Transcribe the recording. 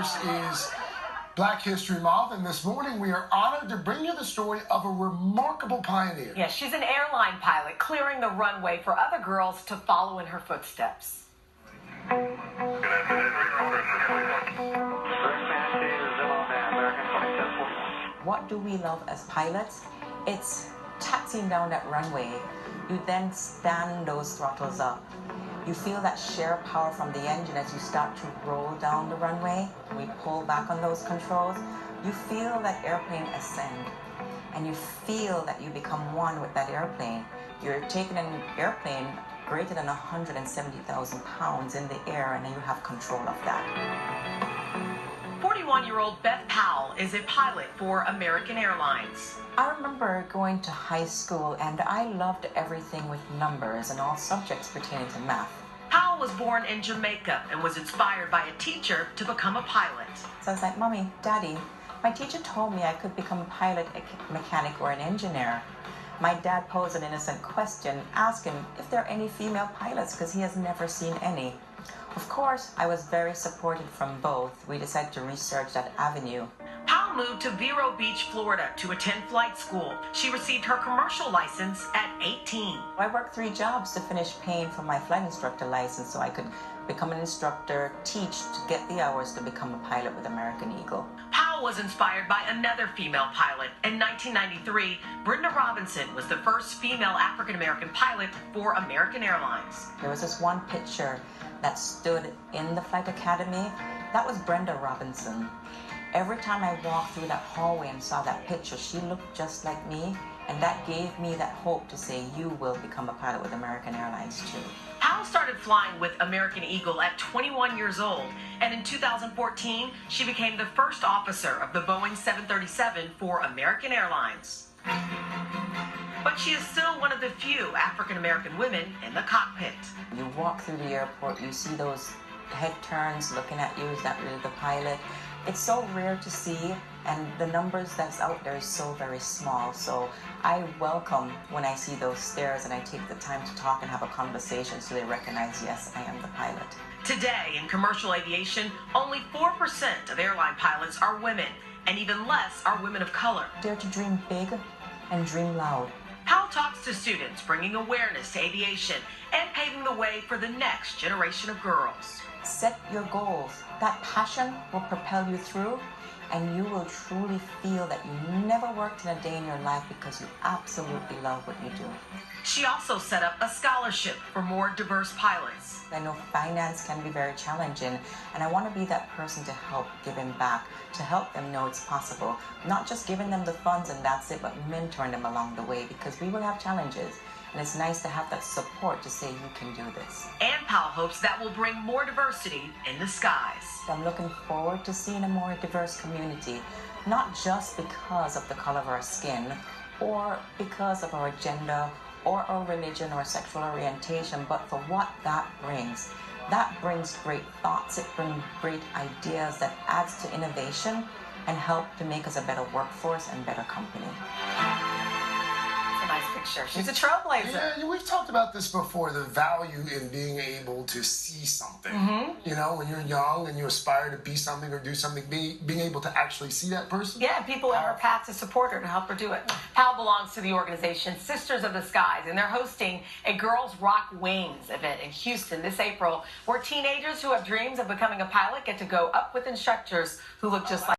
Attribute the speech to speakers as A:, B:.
A: course, is Black History Month, and this morning we are honored to bring you the story of a remarkable pioneer.
B: Yes, she's an airline pilot clearing the runway for other girls to follow in her footsteps.
C: What do we love as pilots? It's taxiing down that runway. You then stand those throttles up. You feel that sheer power from the engine as you start to roll down the runway. We pull back on those controls. You feel that airplane ascend, and you feel that you become one with that airplane. You're taking an airplane greater than 170,000 pounds in the air, and then you have control of that.
B: 41-year-old Beth Powell is a pilot for American Airlines.
C: I remember going to high school, and I loved everything with numbers and all subjects pertaining to math.
B: Powell was born in Jamaica and was inspired by a teacher to become a pilot.
C: So I was like, Mommy, Daddy, my teacher told me I could become a pilot, a mechanic, or an engineer. My dad posed an innocent question, asking if there are any female pilots, because he has never seen any. Of course, I was very supportive from both. We decided to research that avenue.
B: Powell moved to Vero Beach, Florida to attend flight school. She received her commercial license at 18.
C: I worked 3 jobs to finish paying for my flight instructor license so I could become an instructor, teach to get the hours to become a pilot with American Eagle.
B: Powell was inspired by another female pilot. In 1993, Brenda Robinson was the first female African-American pilot for American Airlines.
C: There was this one picture that stood in the flight academy. That was Brenda Robinson. Every time I walked through that hallway and saw that picture, she looked just like me, and that gave me that hope to say, you will become a pilot with American Airlines too.
B: Powell started flying with American Eagle at 21 years old, and in 2014, she became the first officer of the Boeing 737 for American Airlines. But she is still one of the few African-American women in the cockpit.
C: You walk through the airport, you see those head turns looking at you, is that really the pilot? It's so rare to see, and the numbers that's out there is so very small. So I welcome when I see those stares, and I take the time to talk and have a conversation so they recognize, yes, I am the pilot.
B: Today, in commercial aviation, only 4% of airline pilots are women, and even less are women of color.
C: Dare to dream big and dream loud.
B: Powell talks to students, bringing awareness to aviation and paving the way for the next generation of girls.
C: Set your goals. That passion will propel you through, and you will truly feel that you never worked in a day in your life because you absolutely love what you do.
B: She also set up a scholarship for more diverse pilots.
C: I know finance can be very challenging, and I want to be that person to help giving back, to help them know it's possible. Not just giving them the funds and that's it, but mentoring them along the way, because we will have challenges. And it's nice to have that support to say you can do this.
B: And Powell hopes that will bring more diversity in the skies.
C: I'm looking forward to seeing a more diverse community, not just because of the color of our skin, or because of our gender, or our religion or sexual orientation, but for what that brings. That brings great thoughts, it brings great ideas that adds to innovation and help to make us a better workforce and better company.
B: Nice picture. She's a trailblazer.
A: Yeah, we've talked about this before, the value in being able to see something. You know, when you're young and you aspire to be something or do something, being able to actually see that person.
B: Yeah, people in her path to support her, to help her do it. Powell belongs to the organization Sisters of the Skies, and they're hosting a Girls Rock Wings event in Houston this April, where teenagers who have dreams of becoming a pilot get to go up with instructors who look just like